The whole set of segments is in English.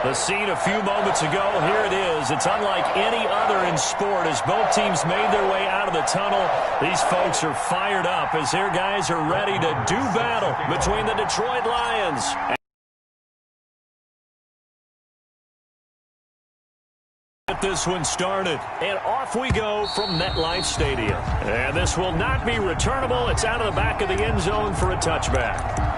The scene a few moments ago, here it is. It's unlike any other in sport as both teams made their way out of the tunnel. These folks are fired up as their guys are ready to do battle between the Detroit Lions. Get this one started, and off we go from MetLife Stadium. And this will not be returnable. It's out of the back of the end zone for a touchback.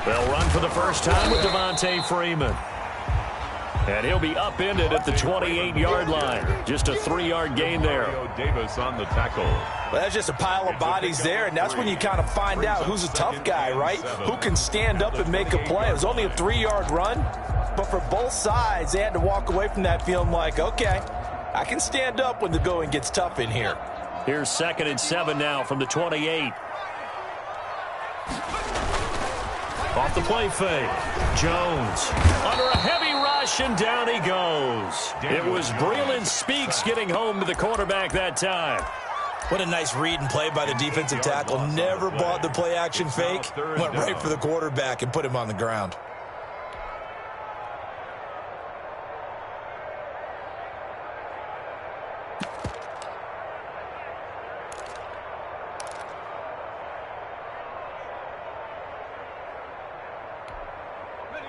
They'll run for the first time with Devontae Freeman. And he'll be upended at the 28-yard line. Just a 3-yard gain there. Davis on the tackle. Well, that's just a pile of bodies there, and that's when you kind of find out who's a tough guy, right? Who can stand up and make a play. It was only a 3-yard run, but for both sides, they had to walk away from that feeling like, okay, I can stand up when the going gets tough in here. Here's 2nd and 7 now from the 28. Off the play fake. Jones under a heavy rush, and down he goes. It was Breeland Speaks getting home to the quarterback that time. What a nice read and play by the defensive tackle. Never bought the play action fake. Went right for the quarterback and put him on the ground.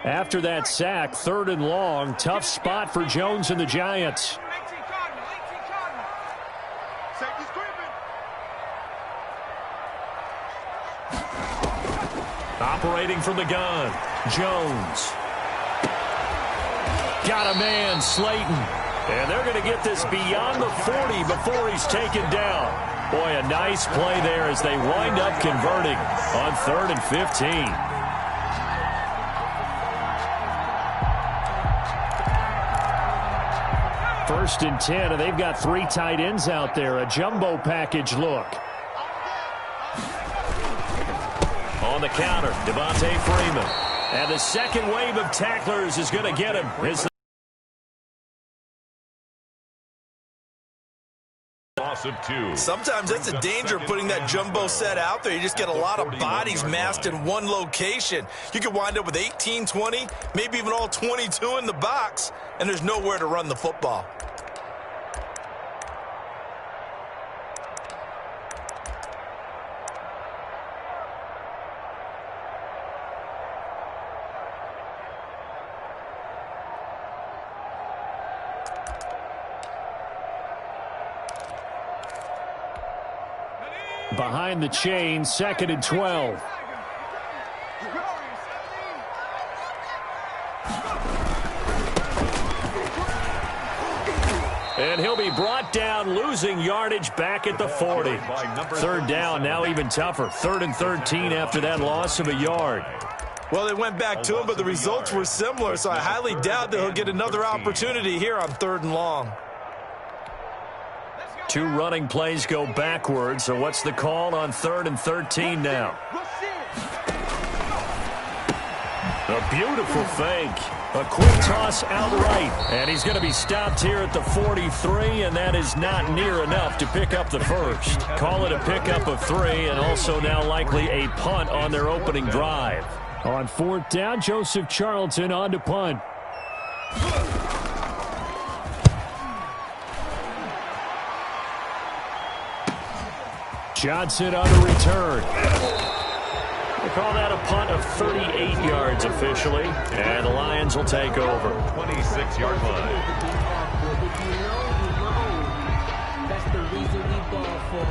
After that sack, 3rd and long, tough spot for Jones and the Giants. Operating from the gun, Jones. Got a man, Slayton. And they're going to get this beyond the 40 before he's taken down. Boy, a nice play there as they wind up converting on 3rd and 15. First and 10, and they've got 3 tight ends out there. A jumbo package look. On the counter, Devontae Freeman. And the second wave of tacklers is going to get him. Loss of 2. Sometimes that's a danger of putting that jumbo set out there. You just get a lot of bodies massed in one location. You could wind up with 18, 20, maybe even all 22 in the box, and there's nowhere to run the football. Behind the chain, 2nd and 12. And he'll be brought down, losing yardage back at the 40. 3rd down, now even tougher. 3rd and 13 after that loss of a yard. Well, they went back to him, but the results were similar, so I highly doubt that he'll get another opportunity here on 3rd and long. 2 running plays go backwards, so what's the call on 3rd and 13 now? A beautiful fake. A quick toss outright. And he's going to be stopped here at the 43, and that is not near enough to pick up the first. Call it a pickup of 3, and also now likely a punt on their opening drive. On 4th down, Joseph Charlton on to punt. Johnson on the return. They call that a punt of 38 yards officially, and the Lions will take over. 26-yard line. That's the reason we ball for.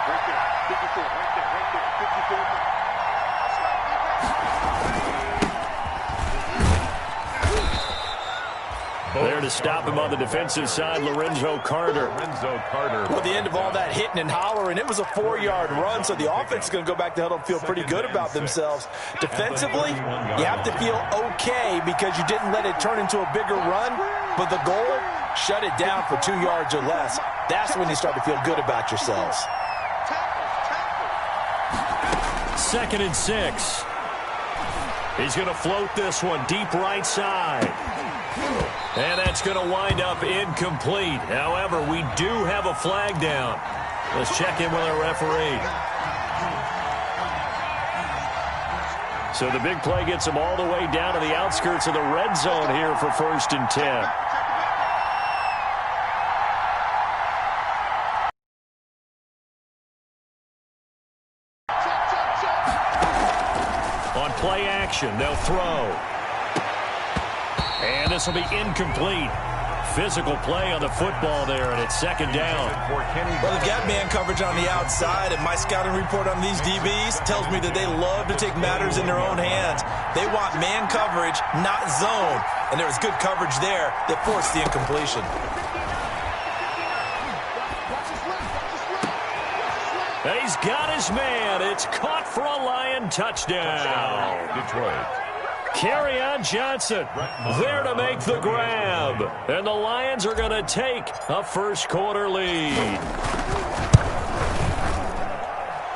Right there, 54, right there, 54. There to stop him on the defensive side, Lorenzo Carter. Well, the end of all that hitting and hollering, it was a 4-yard run, so the offense is going to go back to huddle and feel pretty good about themselves. Defensively, you have to feel okay because you didn't let it turn into a bigger run, but the goal, shut it down for 2 yards or less. That's when you start to feel good about yourselves. 2nd and 6. He's going to float this one deep right side. And that's going to wind up incomplete. However, we do have a flag down. Let's check in with our referee. So the big play gets him all the way down to the outskirts of the red zone here for 1st and 10. On play action, they'll throw. And this will be incomplete. Physical play on the football there, and it's 2nd down. Well, they've got man coverage on the outside, and my scouting report on these DBs tells me that they love to take matters in their own hands. They want man coverage, not zone. And there was good coverage there that forced the incompletion. He's got his man. It's caught for a Lion touchdown. Detroit. Kerryon Johnson there to make the grab. And the Lions are going to take a first-quarter lead.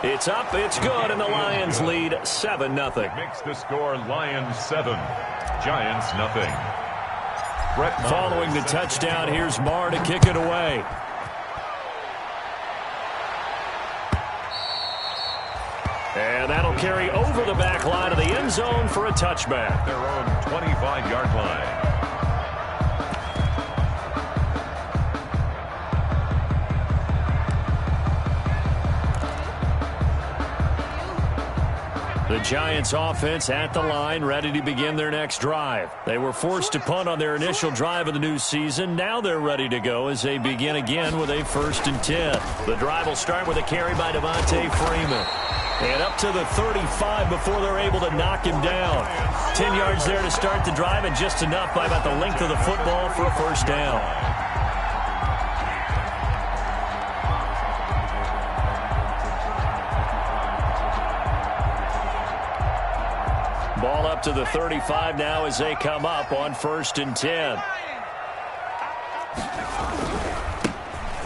It's up, it's good, and the Lions lead 7-0. Makes the score Lions 7, Giants nothing. Following the touchdown, here's Marr to kick it away. And that'll carry over the back line of the end zone for a touchback. Their own 25-yard line. The Giants offense at the line, ready to begin their next drive. They were forced to punt on their initial drive of the new season. Now they're ready to go as they begin again with a 1st and 10. The drive will start with a carry by Devontae Freeman. And up to the 35 before they're able to knock him down. 10 yards there to start the drive, and just enough by about the length of the football for a 1st down. Ball up to the 35 now as they come up on 1st and 10.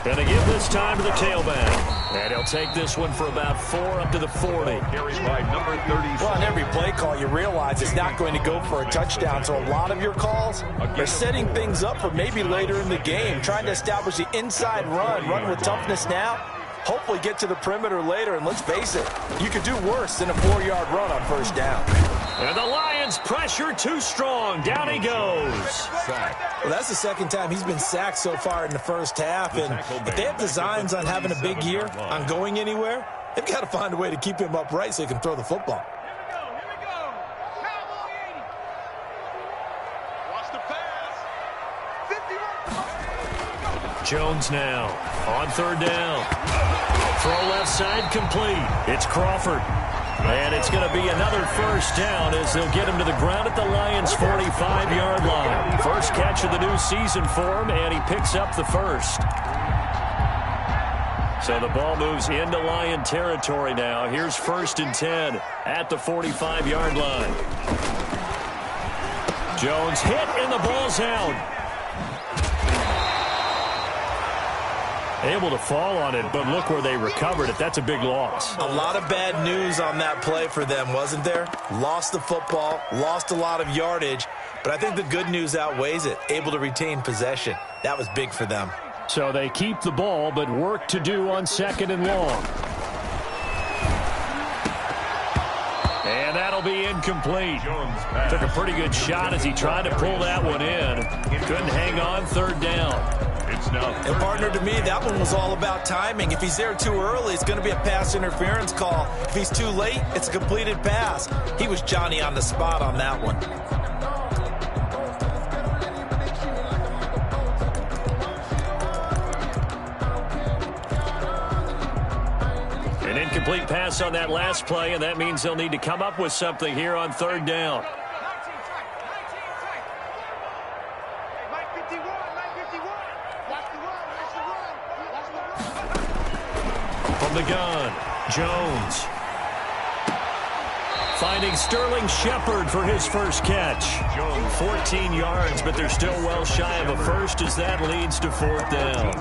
And they give this time to the tailback. And he'll take this one for about 4 up to the 40. Carries by number 30. Well, on every play call, you realize it's not going to go for a touchdown. So a lot of your calls are setting things up for maybe later in the game, trying to establish the inside run with toughness now. Hopefully get to the perimeter later. And let's face it, you could do worse than a 4-yard run on 1st down. And the Lions pressure too strong. Down he goes. Well, that's the 2nd time he's been sacked so far in the 1st half. And if they have designs on having a big year, on going anywhere, they've got to find a way to keep him upright so he can throw the football. Here we go. Cowboy 80. Watch the pass. 51. Jones now on 3rd down. Throw left side complete. It's Crawford. And it's going to be another 1st down as they'll get him to the ground at the Lions' 45-yard line. First catch of the new season for him, and he picks up the 1st. So the ball moves into Lion territory now. Here's 1st and 10 at the 45-yard line. Jones hit, and the ball's out. Able to fall on it, but look where they recovered it. That's a big loss. A lot of bad news on that play for them, wasn't there? Lost the football, lost a lot of yardage, but I think the good news outweighs it. Able to retain possession. That was big for them. So they keep the ball, but work to do on 2nd and long. And that'll be incomplete. Took a pretty good shot as he tried to pull that one in. Couldn't hang on 3rd down. And partner, to me, that one was all about timing. If he's there too early, it's going to be a pass interference call. If he's too late, it's a completed pass. He was Johnny on the spot on that one. An incomplete pass on that last play, and that means they'll need to come up with something here on 3rd down. From the gun, Jones. Finding Sterling Shepard for his first catch. 14 yards, but they're still well shy of a first as that leads to fourth down.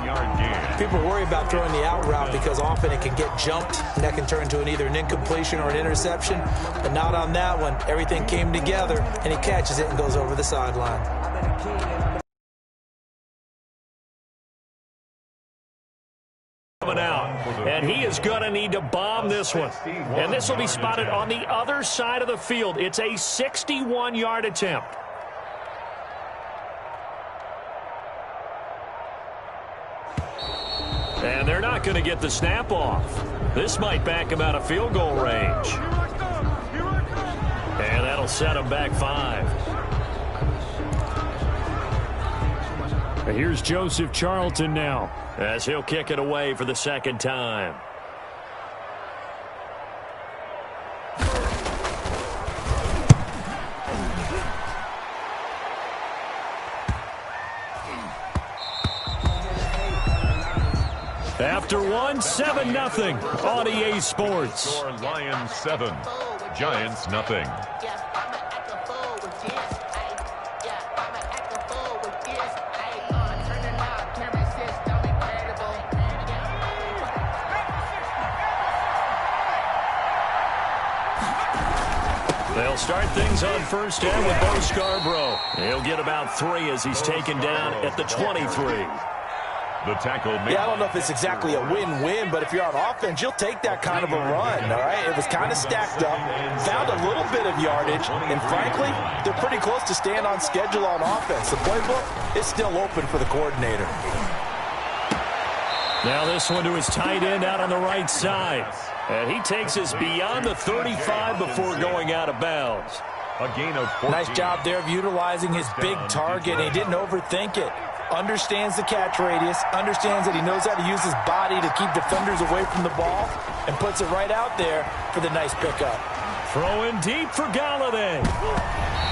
People worry about throwing the out route because often it can get jumped, and that can turn into either an incompletion or an interception. But not on that one. Everything came together, and he catches it and goes over the sideline. Coming out, and he is going to need to bomb this one. And this will be spotted on the other side of the field. It's a 61-yard attempt. And they're not going to get the snap off. This might back him out of field goal range. And that'll set him back 5. Here's Joseph Charlton now, as he'll kick it away for the second time. After one, 7-0 on EA Sports. Lions 7, Giants nothing. They'll start things on first down with Bo Scarborough. He'll get about 3 as he's taken down at the 23. The tackle made. Yeah, I don't know if it's exactly a win-win, but if you're on offense, you'll take that kind of a run, all right? It was kind of stacked up, found a little bit of yardage, and frankly, they're pretty close to staying on schedule on offense. The playbook is still open for the coordinator. Now this one to his tight end out on the right side. And he takes us beyond the 35 before going out of bounds. A gain of 14. Nice job there of utilizing his big target. He didn't overthink it. Understands the catch radius, understands that he knows how to use his body to keep defenders away from the ball, and puts it right out there for the nice pickup. Throwing deep for Galladay.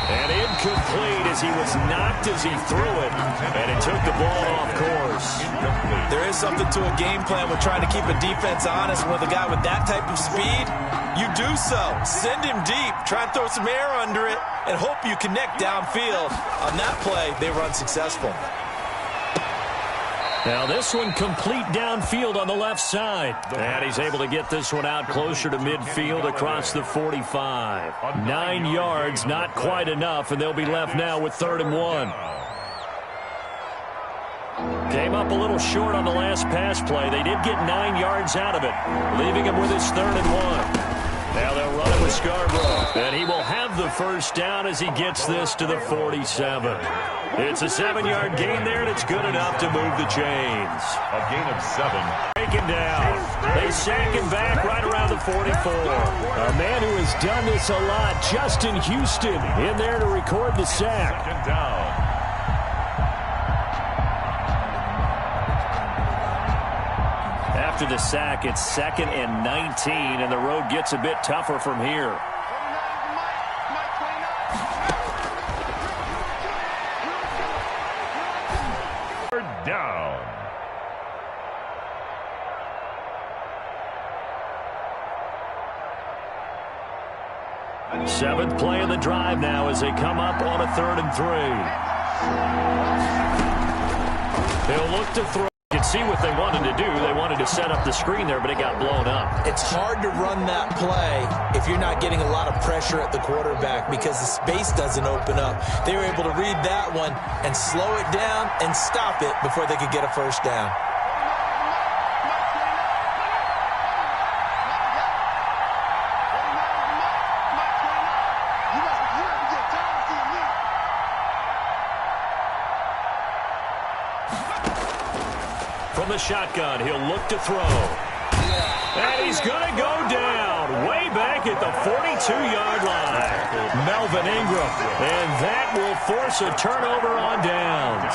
And incomplete as he was knocked as he threw it, and it took the ball off course. There is something to a game plan with trying to keep a defense honest. With a guy with that type of speed, you do so. Send him deep, try and throw some air under it, and hope you connect downfield. On that play, they run successful. Now this one complete downfield on the left side. And he's able to get this one out closer to midfield across the 45. 9 yards, not quite enough, and they'll be left now with 3rd and 1. Came up a little short on the last pass play. They did get 9 yards out of it, leaving him with his 3rd and 1. Now they'll run it with Scarborough, and he will have the first down as he gets this to the 47. It's a 7-yard gain there, and it's good enough to move the chains. A gain of 7. Taken down. They sack him back right around the 44. A man who has done this a lot, Justin Houston, in there to record the sack. 2nd down. After the sack, it's 2nd and 19, and the road gets a bit tougher from here. Down. Seventh play of the drive now as they come up on a 3rd and 3. He'll look to throw. You can see what they wanted to do. They wanted to set up the screen there, but it got blown up. It's hard to run that play if you're not getting a lot of pressure at the quarterback because the space doesn't open up. They were able to read that one and slow it down and stop it before they could get a first down. From the shotgun, he'll look to throw. And he's going to go down way back at the 42-yard line. Melvin Ingram. And that will force a turnover on downs.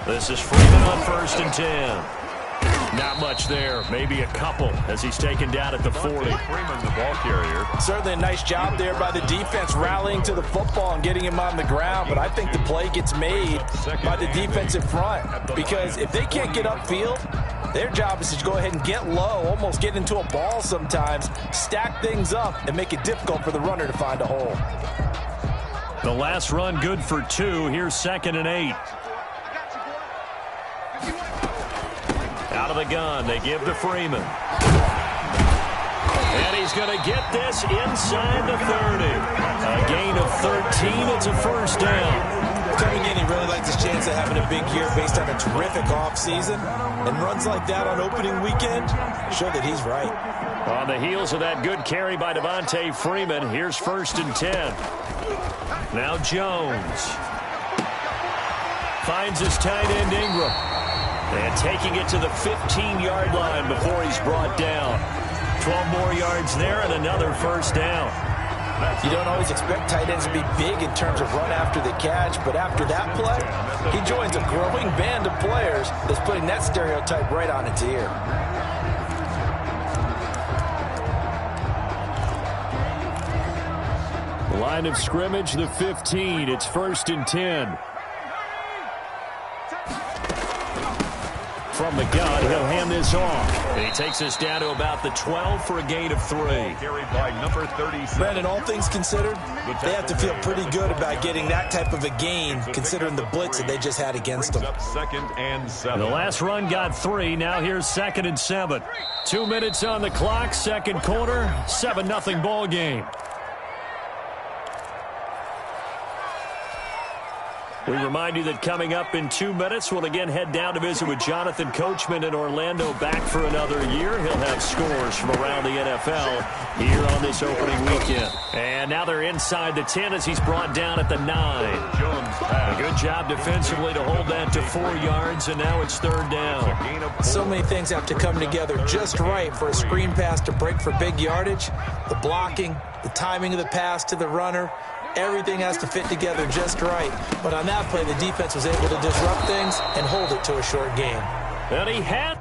This is Freeman on 1st and 10. Not much there, maybe a couple as he's taken down at the 40. Freeman, the ball carrier. Certainly a nice job there by the defense rallying to the football and getting him on the ground, but I think the play gets made by the defensive front because if they can't get upfield, their job is to go ahead and get low, almost get into a ball sometimes, stack things up, and make it difficult for the runner to find a hole. The last run good for 2. Here's 2nd and 8. Out of the gun, they give to Freeman. And he's going to get this inside the 30. A gain of 13. It's a first down. Coming in, he really likes his chance of having a big year based on a terrific offseason. And runs like that on opening weekend show that he's right. On the heels of that good carry by Devontae Freeman, here's 1st and 10. Now Jones finds his tight end Ingram. And taking it to the 15-yard line before he's brought down. 12 more yards there and another first down. You don't always expect tight ends to be big in terms of run after the catch, but after that play, he joins a growing band of players that's putting that stereotype right on its ear. Line of scrimmage, the 15. It's 1st and 10. From the gun, he'll hand this off. He takes us down to about the 12 for a gain of 3. Carried by number 37. Brandon, all things considered, they have to feel pretty good about getting that type of a gain, considering the blitz that they just had against them. 2nd and 7. The last run got 3. Now here's 2nd and 7. 2 minutes on the clock, second quarter, 7-0 ball game. We remind you that coming up in 2 minutes, we'll again head down to visit with Jonathan Coachman in Orlando, back for another year. He'll have scores from around the NFL here on this opening weekend. And now they're inside the 10 as he's brought down at the 9. A good job defensively to hold that to 4 yards, and now it's 3rd down. So many things have to come together just right for a screen pass to break for big yardage. The blocking, the timing of the pass to the runner, everything has to fit together just right. But on that play, the defense was able to disrupt things and hold it to a short gain. And he had...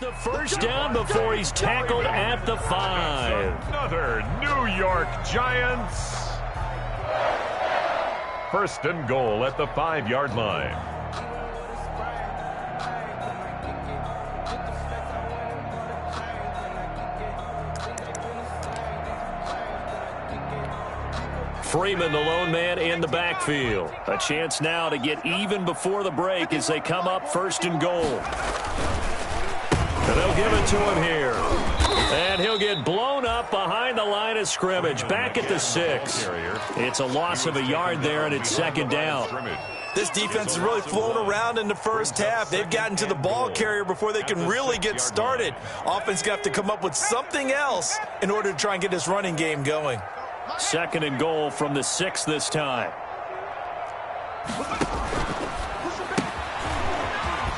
the first down before he's tackled at the 5. Another New York Giants. 1st and goal at the 5-yard line. Freeman, the lone man in the backfield. A chance now to get even before the break as they come up 1st and goal. And they'll give it to him here. And he'll get blown up behind the line of scrimmage. Back at the 6. It's a loss of a yard there, and it's 2nd down. This defense has really flown around in the first half. They've gotten to the ball carrier before they can really get started. Offense going to have to come up with something else in order to try and get this running game going. 2nd and goal from the 6 this time.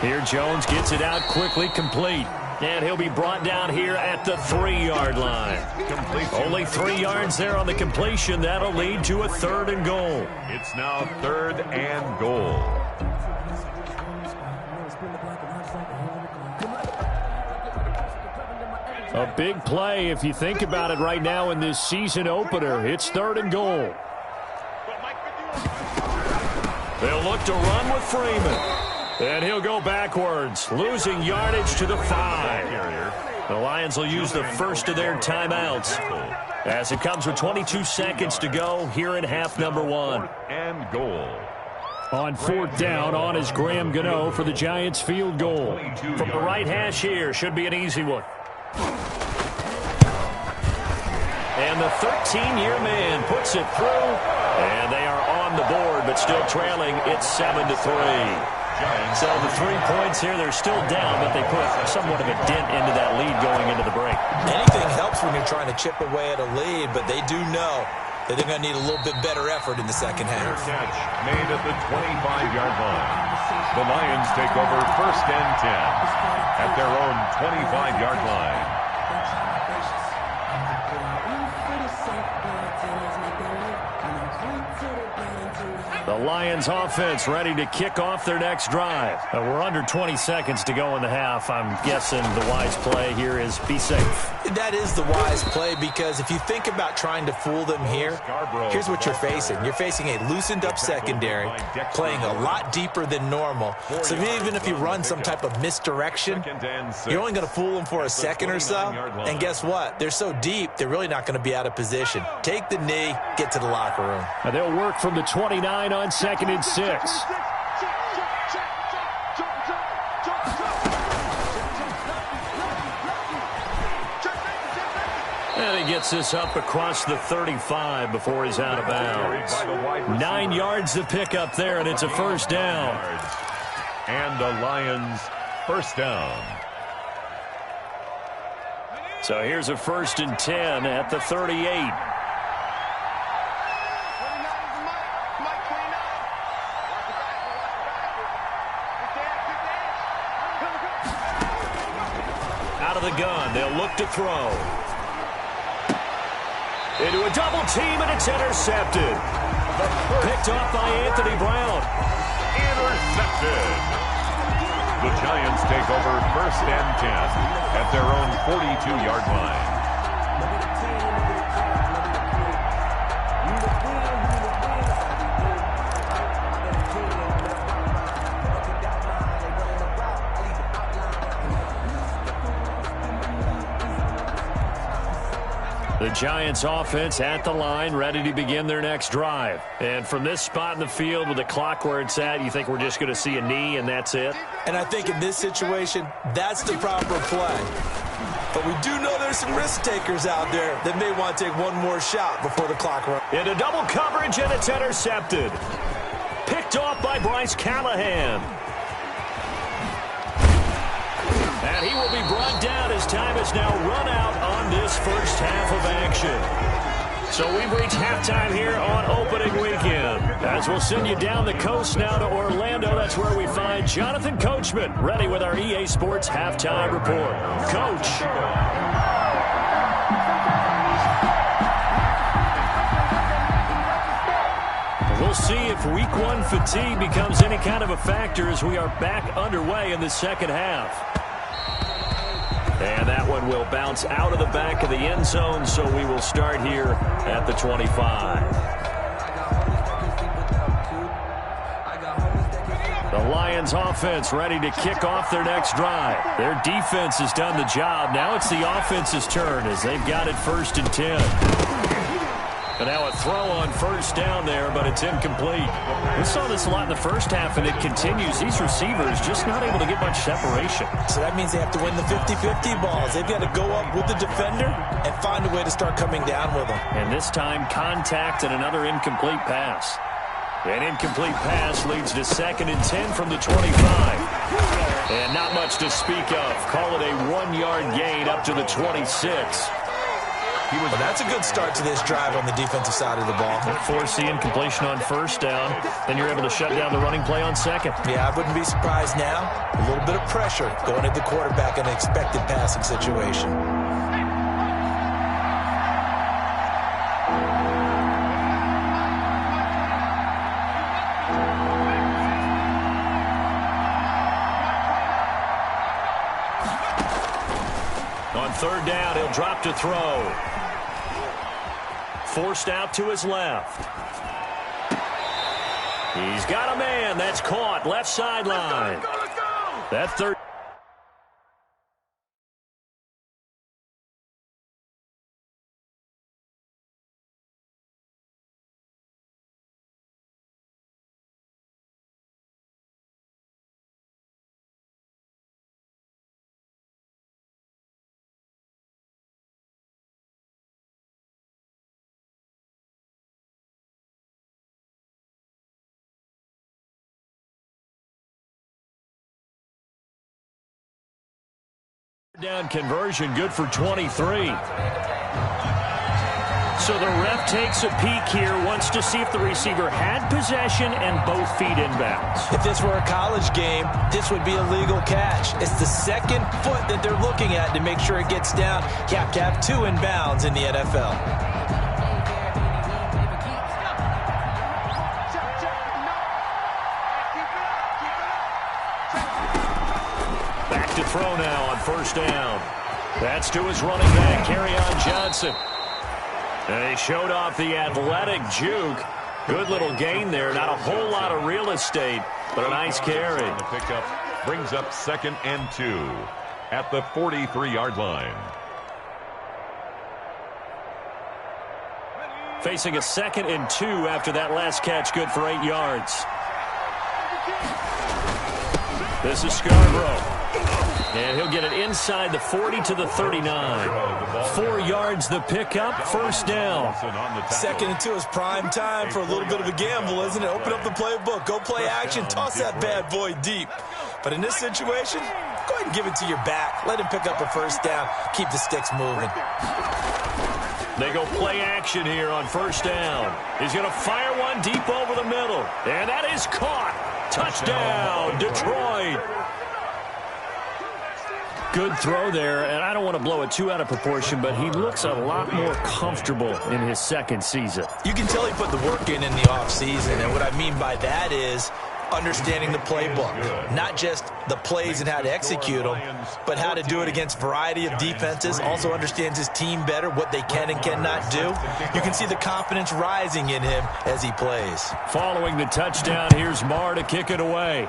Here Jones gets it out quickly, complete. And he'll be brought down here at the 3-yard line. Only 3 yards there on the completion. That'll lead to a 3rd and goal. It's now 3rd and goal. A big play if you think about it right now in this season opener. It's 3rd and goal. They'll look to run with Freeman. And he'll go backwards, losing yardage to the 5. The Lions will use the first of their timeouts as it comes with 22 seconds to go here in half number 1. And goal. On fourth down, on is Graham Gano for the Giants field goal. From the right hash here, should be an easy one. And the 13-year man puts it through, and they are on the board, but still trailing. It's 7-3. So the 3 points here, they're still down, but they put somewhat of a dent into that lead going into the break. Anything helps when you're trying to chip away at a lead, but they do know that they're going to need a little bit better effort in the second half. Catch made at the 25-yard line. The Lions take over 1st and 10 at their own 25-yard line. The Lions offense ready to kick off their next drive. We're under 20 seconds to go in the half. I'm guessing the wise play here is be safe. That is the wise play, because if you think about trying to fool them here, here's what you're facing. You're facing a loosened up secondary, playing a lot deeper than normal. So even if you run some type of misdirection, you're only going to fool them for a second or so. And guess what? They're so deep, they're really not going to be out of position. Take the knee, get to the locker room. Now they'll work from the 29 on 2nd and 6. And he gets this up across the 35 before he's out of bounds. 9 yards to pick up there, and it's a first down. And the Lions first down. So here's a 1st and 10 at the 38. Out of the gun, they'll look to throw. Into a double team, and it's intercepted. Picked off by Anthony Brown. Intercepted. The Giants take over 1st and 10 at their own 42-yard line. The Giants offense at the line, ready to begin their next drive. And from this spot in the field with the clock where it's at, you think we're just going to see a knee and that's it? And I think in this situation, that's the proper play. But we do know there's some risk takers out there that may want to take one more shot before the clock runs. Into double coverage, and it's intercepted. Picked off by Bryce Callahan. And he will be brought down as time has now run out on this first half of action. So we've reached halftime here on opening weekend. As we'll send you down the coast now to Orlando, that's where we find Jonathan Coachman, ready with our EA Sports halftime report. Coach. We'll see if week one fatigue becomes any kind of a factor as we are back underway in the second half. And that one will bounce out of the back of the end zone, so we will start here at the 25. The Lions offense ready to kick off their next drive. Their defense has done the job. Now it's the offense's turn as they've got it 1st and 10. And now a throw on first down there, but it's incomplete. We saw this a lot in the first half, and it continues. These receivers just not able to get much separation. So that means they have to win the 50-50 balls. They've got to go up with the defender and find a way to start coming down with them. And this time, contact and another incomplete pass. An incomplete pass leads to 2nd and 10 from the 25. And not much to speak of. Call it a 1-yard gain up to the 26. Well, that's a good start to this drive on the defensive side of the ball. Force the incompletion on first down. Then you're able to shut down the running play on second. Yeah, I wouldn't be surprised now. A little bit of pressure going at the quarterback in an expected passing situation. On 3rd down, he'll drop to throw. Forced out to his left. He's got a man. That's caught. Left sideline. That third. Down conversion, good for 23. So the ref takes a peek here, wants to see if the receiver had possession and both feet inbounds. If this were a college game, this would be a legal catch. It's the second foot that they're looking at to make sure it gets down. You have to have 2 inbounds in the NFL. Back to throw now on first down. That's to his running back, Kerryon Johnson. And he showed off the athletic juke. Good little gain there. Not a whole lot of real estate, but a nice carry. The pickup brings up 2nd and 2 at the 43-yard line. Facing a 2nd and 2 after that last catch, good for 8 yards. This is Scarborough. And he'll get it inside the 40 to the 39. 4 yards the pickup, first down. 2nd and 2 is prime time for a little bit of a gamble, isn't it? Open up the playbook, go play action, toss that bad boy deep. But in this situation, go ahead and give it to your back. Let him pick up a first down. Keep the sticks moving. They go play action here on first down. He's going to fire one deep over the middle. And that is caught. Touchdown, Detroit. Good throw there, and I don't want to blow it too out of proportion, but he looks a lot more comfortable in his second season. You can tell he put the work in the offseason, and what I mean by that is understanding the playbook. Not just the plays and how to execute them, but how to do it against a variety of defenses. Also understands his team better, what they can and cannot do. You can see the confidence rising in him as he plays. Following the touchdown, here's Marr to kick it away.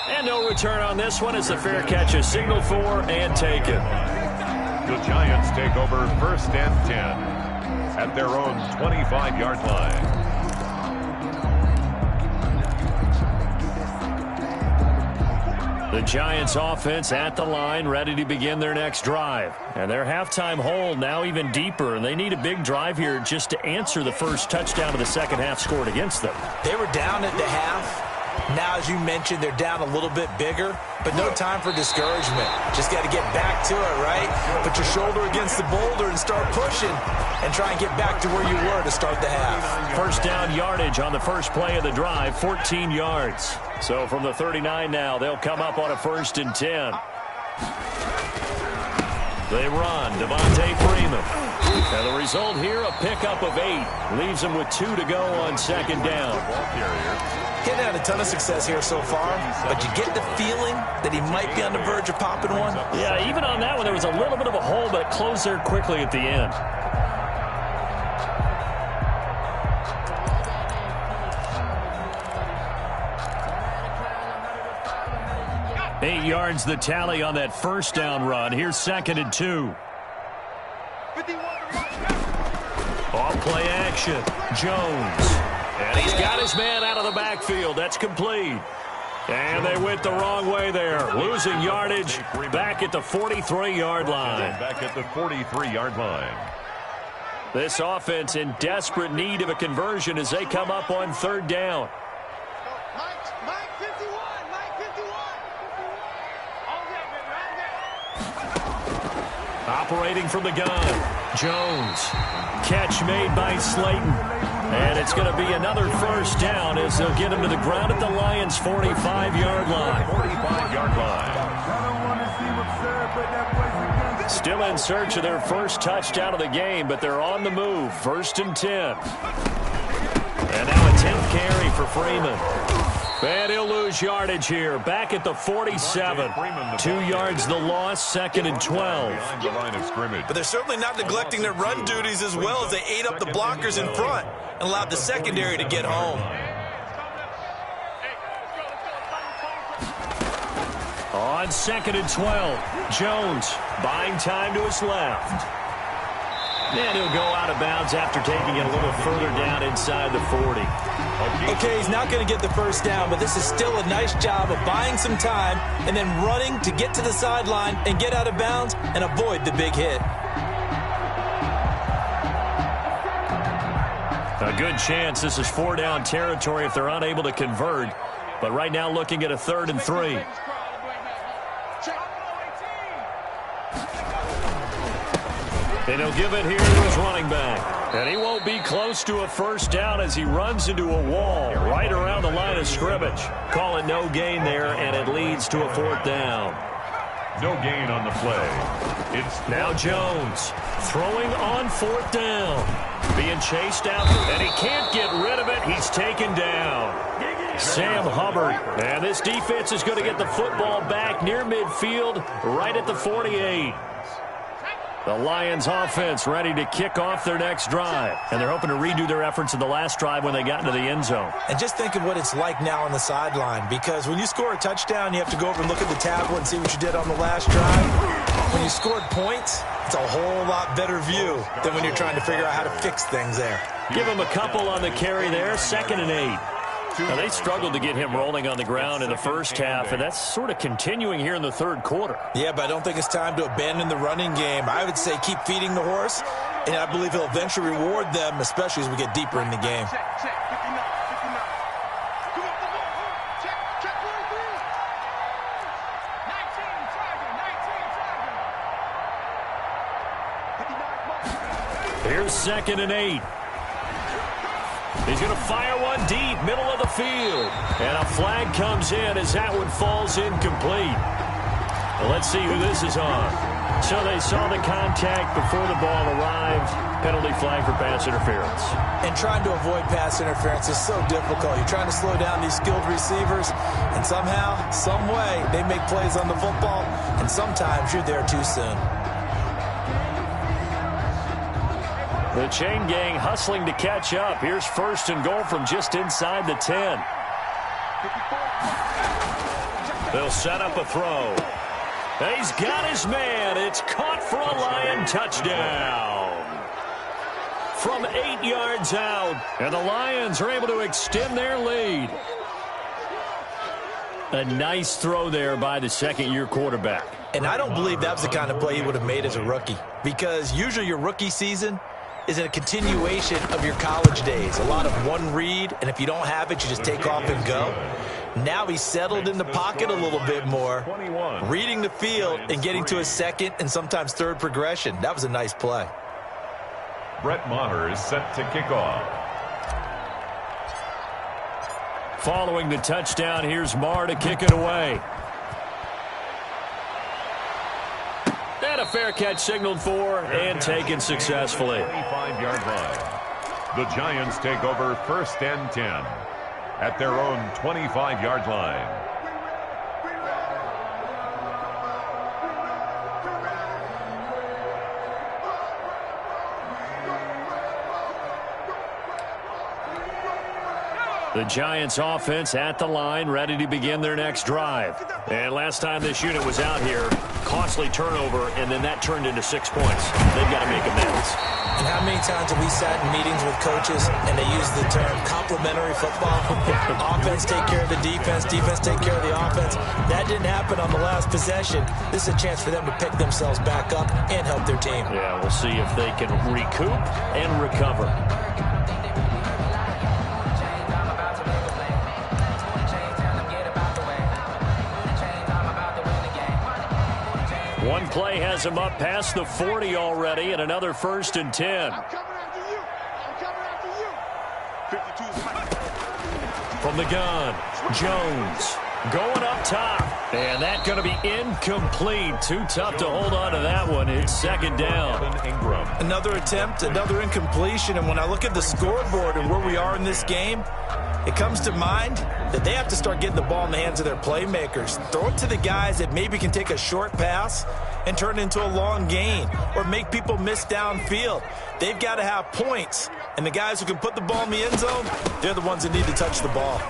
And no return on this one as the fair catch is signaled for and taken. The Giants take over 1st and 10 at their own 25-yard line. The Giants offense at the line, ready to begin their next drive. And their halftime hole now even deeper, and they need a big drive here just to answer the first touchdown of the second half scored against them. They were down at the half. Now, as you mentioned, they're down a little bit bigger, but no time for discouragement. Just got to get back to it, right? Put your shoulder against the boulder and start pushing and try and get back to where you were to start the half. First down yardage on the first play of the drive, 14 yards. So from the 39 now, they'll come up on a 1st and 10. They run, Devontae Freeman. And the result here, a pickup of 8. Leaves them with 2 to go on second down. He's had a ton of success here so far, but you get the feeling that he might be on the verge of popping one. Yeah, even on that one, there was a little bit of a hole, but it closed there quickly at the end. 8 yards the tally on that first down run. Here's 2nd and 2. Off play action. Jones. And he's got his man out of the backfield. That's complete. And they went the wrong way there. Losing yardage back at the 43-yard line. Back at the 43-yard line. This offense in desperate need of a conversion as they come up on 3rd down. Operating from the gun. Jones. Catch made by Slayton. And it's going to be another first down as they'll get him to the ground at the Lions' 45-yard line. 45-yard line. Still in search of their first touchdown of the game, but they're on the move. 1st and 10. And now a 10th carry for Freeman. And he'll lose yardage here. Back at the 47. 2 yards the loss, 2nd and 12. Behind the line of scrimmage. But they're certainly not neglecting their run duties as well as they ate up the blockers in front and allowed the secondary to get home. On 2nd and 12, Jones buying time to his left. And he'll go out of bounds after taking it a little further down inside the 40. Okay, he's not going to get the first down, but this is still a nice job of buying some time and then running to get to the sideline and get out of bounds and avoid the big hit. A good chance this is 4-down territory if they're unable to convert. But right now looking at a 3rd and 3. And he'll give it here to his running back. And he won't be close to a first down as he runs into a wall right around the line of scrimmage. Call it no gain there, and it leads to a 4th down. No gain on the play. It's now Jones throwing on 4th down. Being chased out, and he can't get rid of it. He's taken down. Sam Hubbard. And this defense is going to get the football back near midfield, right at the 48. The Lions offense ready to kick off their next drive. And they're hoping to redo their efforts in the last drive when they got into the end zone. And just think of what it's like now on the sideline, because when you score a touchdown, you have to go over and look at the tablet and see what you did on the last drive. When you scored points, it's a whole lot better view than when you're trying to figure out how to fix things there. Give him a couple on the carry there, 2nd and 8. Now, they struggled to get him rolling on the ground in the first half, and that's sort of continuing here in the 3rd quarter. Yeah, but I don't think it's time to abandon the running game. I would say keep feeding the horse, and I believe he'll eventually reward them, especially as we get deeper in the game. Here's 2nd and 8. He's going to fire one deep, middle of the field. And a flag comes in as that one falls incomplete. Well, let's see who this is on. So they saw the contact before the ball arrived. Penalty flag for pass interference. And trying to avoid pass interference is so difficult. You're trying to slow down these skilled receivers, and somehow, some way, they make plays on the football, and sometimes you're there too soon. The chain gang hustling to catch up. Here's 1st and goal from just inside the 10. They'll set up a throw. He's got his man. It's caught for a Lion touchdown. From 8 yards out. And the Lions are able to extend their lead. A nice throw there by the 2nd-year quarterback. And I don't believe that was the kind of play he would have made as a rookie. Because usually your rookie season is a continuation of your college days. A lot of one read, and if you don't have it, you just take off and go. Now he's settled in the pocket a little bit more, reading the field and getting to his 2nd and sometimes 3rd progression. That was a nice play. Brett Maher is set to kick off. Following the touchdown, here's Maher to kick it away. And a fair catch signaled for and taken successfully. 25-yard line. The Giants take over 1st and 10 at their own 25-yard line. The Giants offense at the line, ready to begin their next drive. And last time this unit was out here, costly turnover, and then that turned into 6 points. They've got to make amends. And how many times have we sat in meetings with coaches and they use the term complementary football? Offense take care of the defense, defense take care of the offense. That didn't happen on the last possession. This is a chance for them to pick themselves back up and help their team. Yeah, we'll see if they can recoup and recover. One play has him up past the 40 already, and another 1st and 10. From the gun, Jones going up top. And that's going to be incomplete. Too tough to hold on to that one. It's 2nd down. Another attempt, another incompletion. And when I look at the scoreboard and where we are in this game, it comes to mind that they have to start getting the ball in the hands of their playmakers. Throw it to the guys that maybe can take a short pass and turn it into a long gain or make people miss downfield. They've got to have points. And the guys who can put the ball in the end zone, they're the ones that need to touch the ball.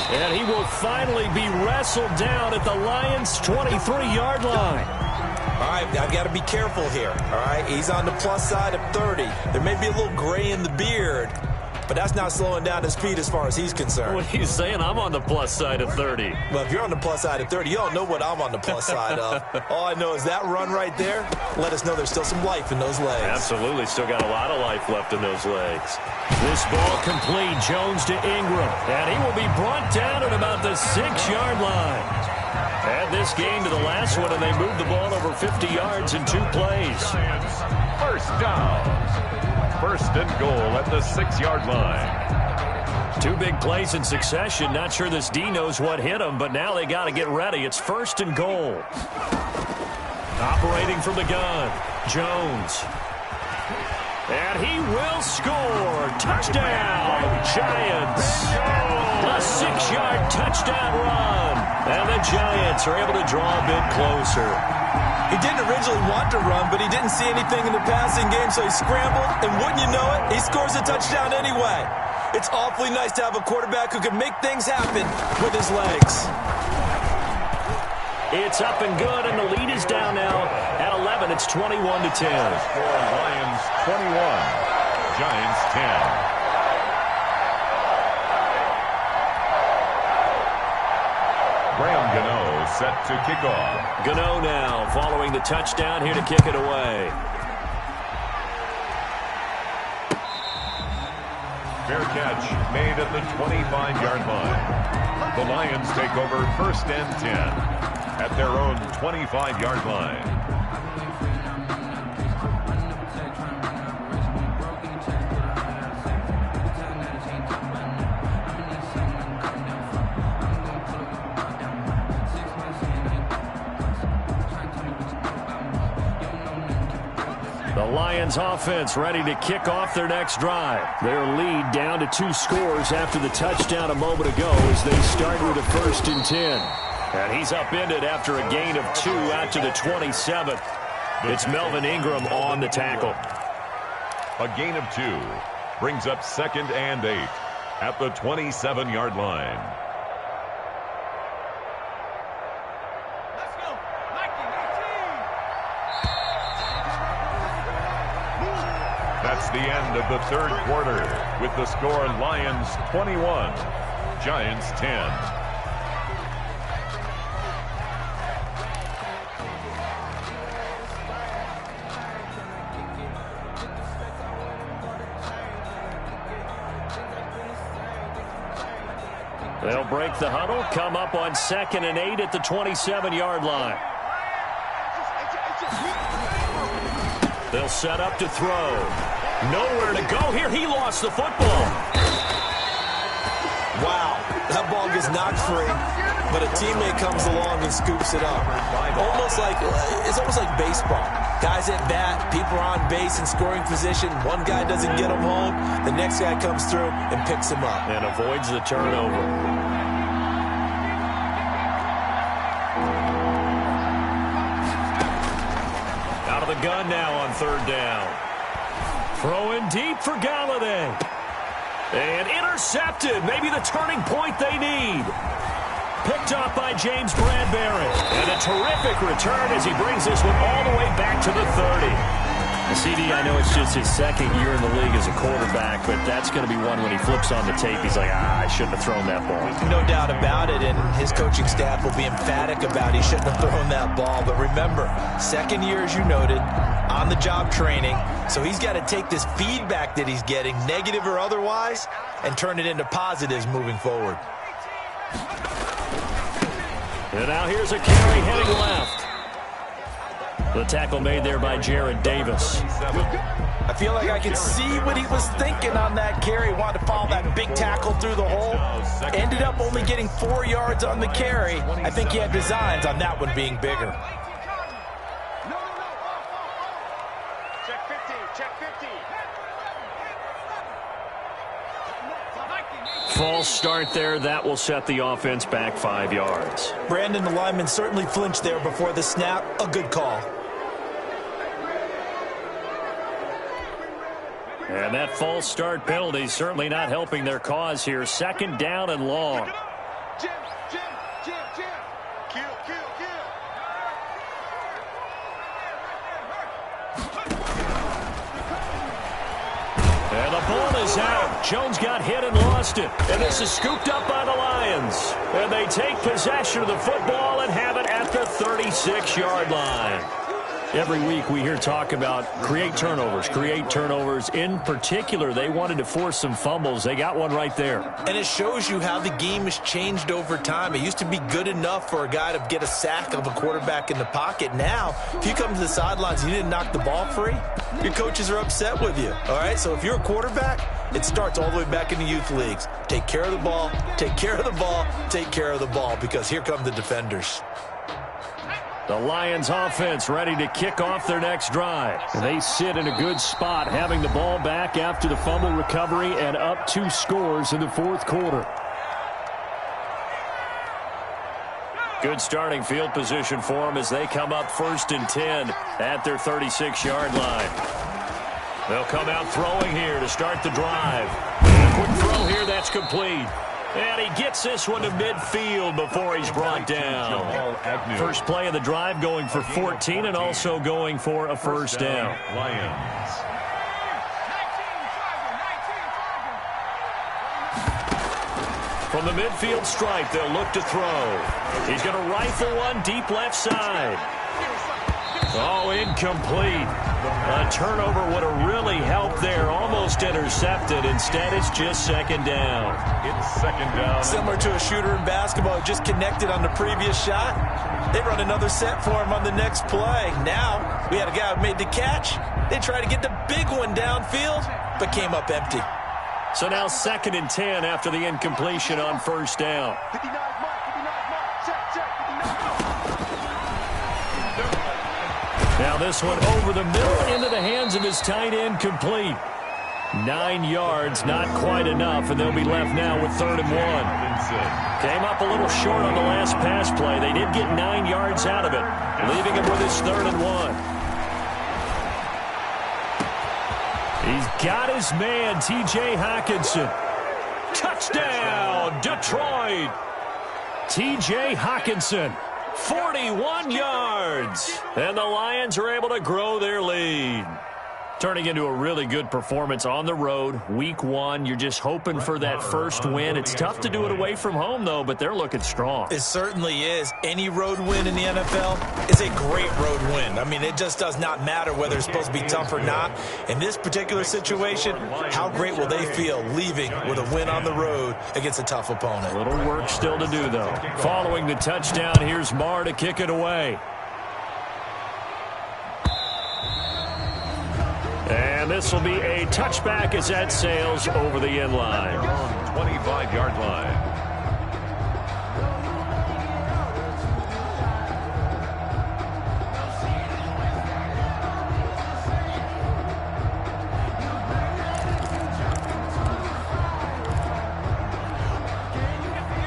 And he will finally be wrestled down at the Lions' 23-yard line. All right, I've got to be careful here, all right? He's on the plus side of 30. There may be a little gray in the beard, but that's not slowing down his feet as far as he's concerned. What are you saying? I'm on the plus side of 30. Well, if you're on the plus side of 30, you don't know what I'm on the plus side of. All I know is that run right there let us know there's still some life in those legs. Absolutely. Still got a lot of life left in those legs. This ball complete. Jones to Ingram. And he will be brought down at about the 6-yard line. Add this game to the last one, and they moved the ball over 50 yards in 2 plays. First down. First and goal at the 6-yard line. 2 big plays in succession. Not sure this D knows what hit him, but now they got to get ready. It's first and goal. Operating from the gun, Jones. And he will score. Touchdown, Giants. A 6-yard touchdown run. And the Giants are able to draw a bit closer. He didn't originally want to run, but he didn't see anything in the passing game, so he scrambled, and wouldn't you know it, he scores a touchdown anyway. It's awfully nice to have a quarterback who can make things happen with his legs. It's up and good, and the lead is down now at 11. It's 21-10. Lions 21, Giants 10. Graham Gano set to kick off. Gano now following the touchdown here to kick it away. Fair catch made at the 25-yard line. The Lions take over first and 10 at their own 25-yard line. The Lions offense ready to kick off their next drive. Their lead down to 2 scores after the touchdown a moment ago as they start with a first and 10. And he's upended after a gain of 2 out to the 27. It's Melvin Ingram on the tackle. A gain of 2 brings up second and 8 at the 27-yard line. That's the end of the third quarter with the score Lions 21, Giants 10. They'll break the huddle, come up on second and 8 at the 27-yard line. They'll set up to throw. Nowhere to go here. He lost the football. Wow, that ball gets knocked free, but a teammate comes along and scoops it up. It's almost like baseball. Guys at bat, people are on base in scoring position. One guy doesn't get him home. The next guy comes through and picks him up. And avoids the turnover. Out of the gun now on third down. Throwing deep for Galladay. And intercepted. Maybe the turning point they need. Picked off by James Bradbury. And a terrific return as he brings this one all the way back to the 30. CD, I know it's just his second year in the league as a quarterback, but that's going to be one when he flips on the tape. He's like, I shouldn't have thrown that ball. No doubt about it, and his coaching staff will be emphatic about he shouldn't have thrown that ball. But remember, second year, as you noted, on-the-job training, so he's got to take this feedback that he's getting, negative or otherwise, and turn it into positives moving forward. And now here's a carry heading left. The tackle made there by Jared Davis. I feel like I can see what he was thinking on that carry. Wanted to follow that big tackle through the hole. Ended up only getting 4 yards on the carry. I think he had designs on that one being bigger. Check 50, check 50. False start there. That will set the offense back 5 yards. Brandon, the lineman, certainly flinched there before the snap. A good call. And that false start penalty certainly not helping their cause here. Second down and long. Jim. Kill. And the ball is out. Jones got hit and lost it. And this is scooped up by the Lions. And they take possession of the football and have it at the 36-yard line. Every week we hear talk about create turnovers. In particular, they wanted to force some fumbles. They got one right there. And it shows you how the game has changed over time. It used to be good enough for a guy to get a sack of a quarterback in the pocket. Now, if you come to the sidelines and you didn't knock the ball free, your coaches are upset with you. All right, so if you're a quarterback, it starts all the way back in the youth leagues. Take care of the ball, take care of the ball, take care of the ball, because here come the defenders. The Lions offense ready to kick off their next drive. And they sit in a good spot, having the ball back after the fumble recovery and up 2 scores in the fourth quarter. Good starting field position for them as they come up 1st and 10 at their 36-yard line. They'll come out throwing here to start the drive. And a quick throw here, that's complete. And he gets this one to midfield before he's brought down. First play of the drive going for 14 and also going for a first down. Lions. From the midfield stripe, they'll look to throw. He's going to rifle one deep left side. Oh, incomplete. A turnover would have really helped there. Almost intercepted. Instead, it's just second down. It's second down. Similar to a shooter in basketball, just connected on the previous shot. They run another set for him on the next play. Now, we had a guy who made the catch. They tried to get the big one downfield, but came up empty. So now 2nd and 10 after the incompletion on first down. 59 mark, 59 mark, check, 59 Now this one over the middle into the hands of his tight end, complete. 9 yards, not quite enough, and they'll be left now with 3rd and 1. Came up a little short on the last pass play. They did get 9 yards out of it, leaving him with his 3rd and 1. He's got his man, T.J. Hockenson. Touchdown, Detroit. T.J. Hockenson, 41 yards. And the Lions are able to grow their lead. Turning into a really good performance on the road. Week 1, you're just hoping for that first win. It's tough to do it away from home, though, but they're looking strong. It certainly is. Any road win in the NFL is a great road win. I mean, it just does not matter whether it's supposed to be tough or not. In this particular situation, how great will they feel leaving with a win on the road against a tough opponent? A little work still to do, though. Following the touchdown, here's Marr to kick it away. And this will be a touchback as that sails over the end line. 25-yard line.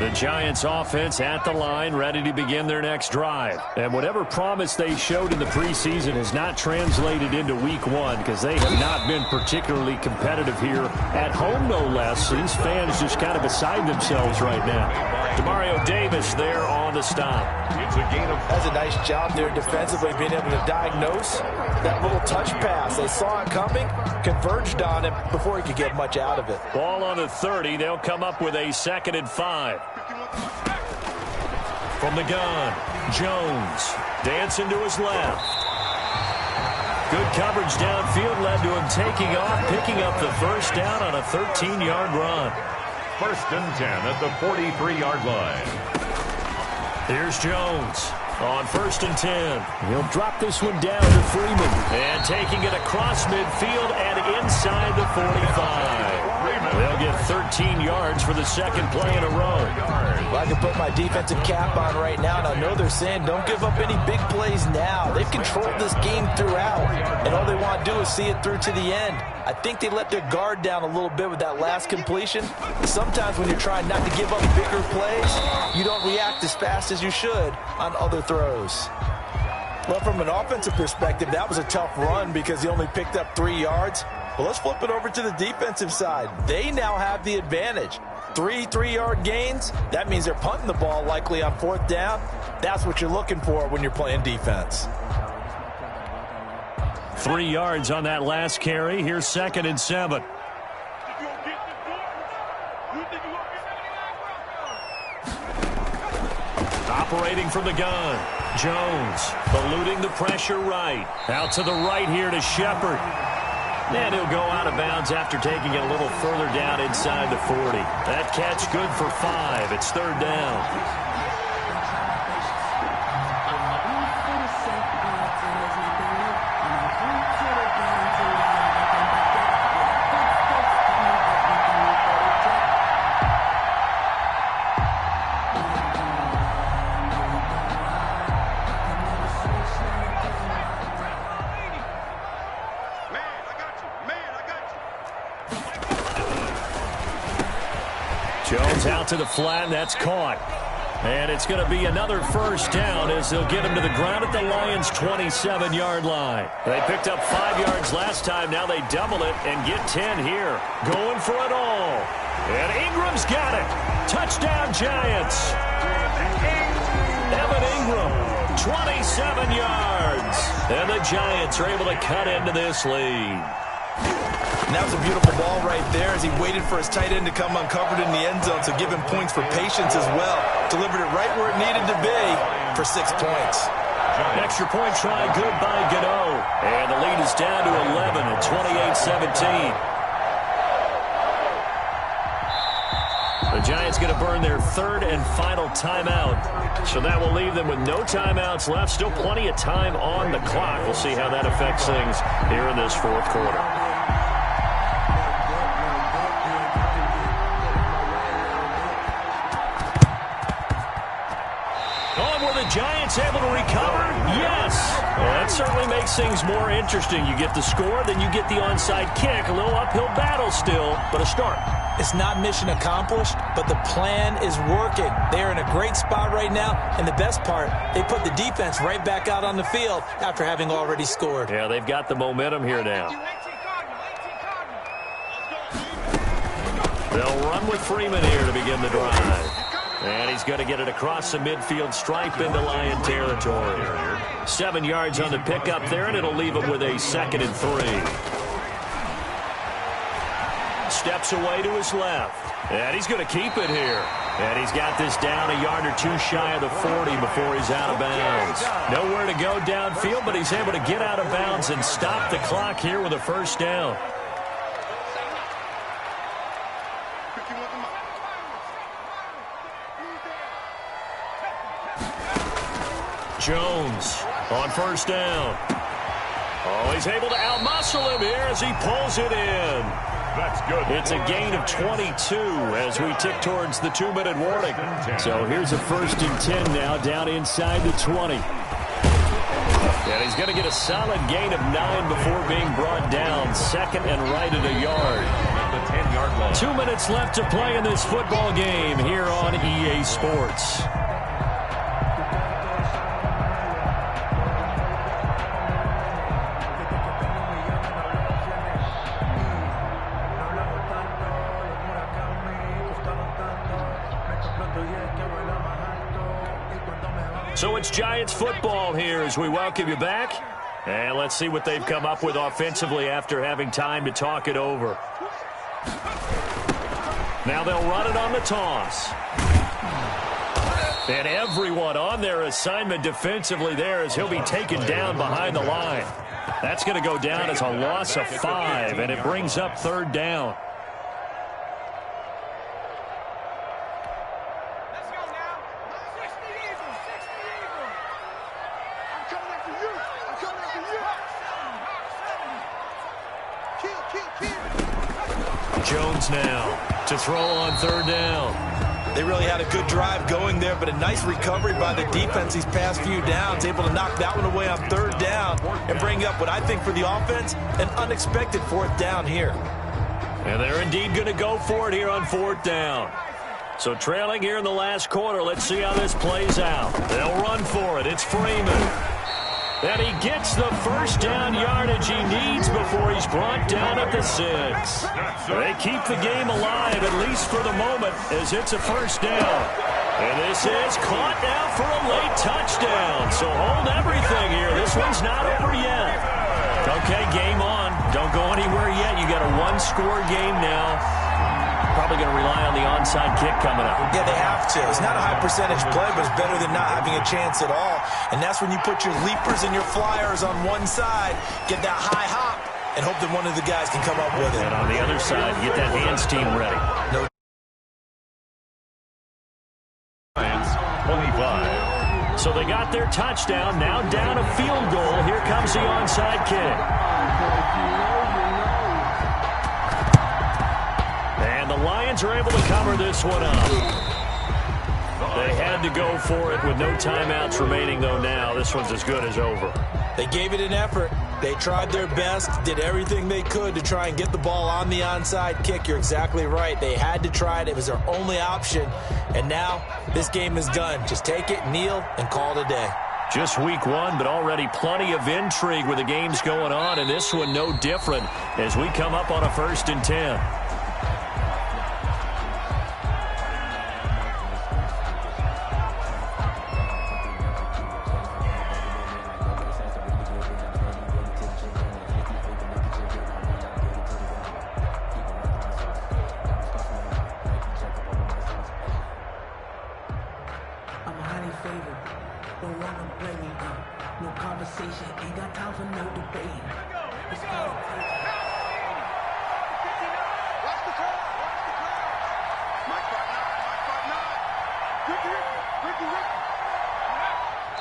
The Giants offense at the line, ready to begin their next drive. And whatever promise they showed in the preseason has not translated into week 1 because they have not been particularly competitive here at home, no less. These fans just kind of beside themselves right now. Demario Davis there on the stop. It's a gain of... That's a nice job there defensively, being able to diagnose that little touch pass. They saw it coming, converged on it before he could get much out of it. Ball on the 30. They'll come up with a 2nd and 5. From the gun, Jones dancing to his left. Good coverage downfield led to him taking off, picking up the first down on a 13-yard run. 1st and 10 at the 43-yard line. Here's Jones on 1st and 10. He'll drop this one down to Freeman. And taking it across midfield and inside the 45. They'll get 13 yards for the 2nd play in a row. Well, I can put my defensive cap on right now, and I know they're saying don't give up any big plays now. They've controlled this game throughout, and all they want to do is see it through to the end. I think they let their guard down a little bit with that last completion. Sometimes when you're trying not to give up bigger plays, you don't react as fast as you should on other throws. Well, from an offensive perspective, that was a tough run because he only picked up 3 yards. Well, let's flip it over to the defensive side. They now have the advantage. 3 3-yard gains, that means they're punting the ball likely on 4th down. That's what you're looking for when you're playing defense. 3 yards on that last carry. Here's 2nd and 7. operating from the gun. Jones eluding the pressure right. Out to the right here to Shepard. And he'll go out of bounds after taking it a little further down inside the 40. That catch good for 5. It's third down. Jones out to the flat, and that's caught. And it's going to be another first down as they'll get him to the ground at the Lions' 27-yard line. They picked up 5 yards last time. Now they double it and get 10 here. Going for it all. And Ingram's got it. Touchdown, Giants. Evan Ingram, 27 yards. And the Giants are able to cut into this lead. And that was a beautiful ball right there as he waited for his tight end to come uncovered in the end zone, so give him points for patience as well. Delivered it right where it needed to be for 6 points. Extra point try good by Gano. And the lead is down to 11 at 28-17. The Giants going to burn their third and final timeout. So that will leave them with no timeouts left. Still plenty of time on the clock. We'll see how that affects things here in this fourth quarter. Giants able to recover? Yes. Well, that certainly makes things more interesting. You get the score, then you get the onside kick. A little uphill battle still, but a start. It's not mission accomplished, but the plan is working. They're in a great spot right now, and the best part, they put the defense right back out on the field after having already scored. Yeah, they've got the momentum here now. They'll run with Freeman here to begin the drive. And he's going to get it across the midfield stripe into Lion territory. 7 yards on the pickup there, and it'll leave him with a 2nd and 3. Steps away to his left. And he's going to keep it here. And he's got this down a yard or two shy of the 40 before he's out of bounds. Nowhere to go downfield, but he's able to get out of bounds and stop the clock here with a first down. Jones on first down. Oh, he's able to outmuscle him here as he pulls it in. That's good. It's a gain of 22 as we tick towards the 2-minute warning. So here's a 1st and 10 now down inside the 20. And he's going to get a solid gain of 9 before being brought down. 2nd and right at a yard. The 10-yard line. 2 minutes left to play in this football game here on EA Sports. So it's Giants football here as we welcome you back. And let's see what they've come up with offensively after having time to talk it over. Now they'll run it on the toss. And everyone on their assignment defensively there as he'll be taken down behind the line. That's going to go down as a loss of 5, and it brings up 3rd down. Jones now to throw on 3rd down. They really had a good drive going there, but a nice recovery by the defense these past few downs, able to knock that one away on 3rd down and bring up what I think for the offense, an unexpected 4th down here. And they're indeed going to go for it here on 4th down. So trailing here in the last quarter, let's see how this plays out. They'll run for it. It's Freeman. And he gets the first down yardage he needs before he's brought down at the 6. They keep the game alive, at least for the moment, as it's a first down. And this is caught now for a late touchdown. So hold everything here. This one's not over yet. Okay, game on. Don't go anywhere yet. You got a 1-score game now. Probably going to rely on the onside kick coming up. Yeah, they have to. It's not a high percentage play, but it's better than not having a chance at all. And that's when you put your leapers and your flyers on one side, get that high hop, and hope that one of the guys can come up with it. And on the other side, get that hands team ready. No. Lions 25. So they got their touchdown. Now down a field goal. Here comes the onside kick. And the Lions are able to cover this one up. They had to go for it with no timeouts remaining, though, now. This one's as good as over. They gave it an effort. They tried their best, did everything they could to try and get the ball on the onside kick. You're exactly right. They had to try it. It was their only option. And now this game is done. Just take it, kneel, and call it a day. Just week one, but already plenty of intrigue with the games going on, and this one no different as we come up on a 1st and 10.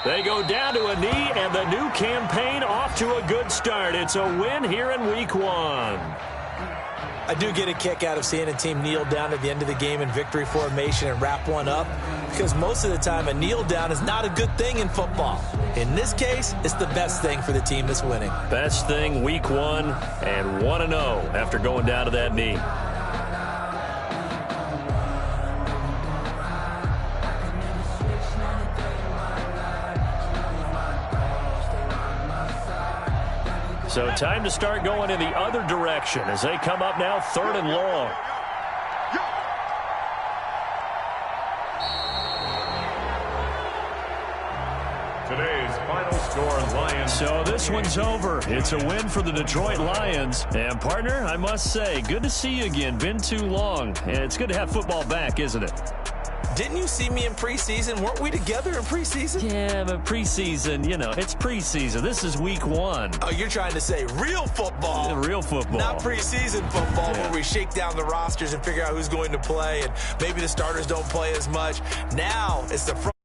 They go down to a knee, and the new campaign off to a good start. It's a win here in week one. I do get a kick out of seeing a team kneel down at the end of the game in victory formation and wrap one up, because most of the time a kneel down is not a good thing in football. In this case, it's the best thing for the team that's winning. Best thing week one, and 1-0 after going down to that knee. So time to start going in the other direction as they come up now 3rd and long. Today's final score, Lions. So this one's over. It's a win for the Detroit Lions. And, partner, I must say, good to see you again. Been too long. And it's good to have football back, isn't it? Didn't you see me in preseason? Weren't we together in preseason? Yeah, but preseason, you know, it's preseason. This is week one. Oh, you're trying to say real football. Real football. Not preseason football where we shake down the rosters and figure out who's going to play, and maybe the starters don't play as much. Now it's the front.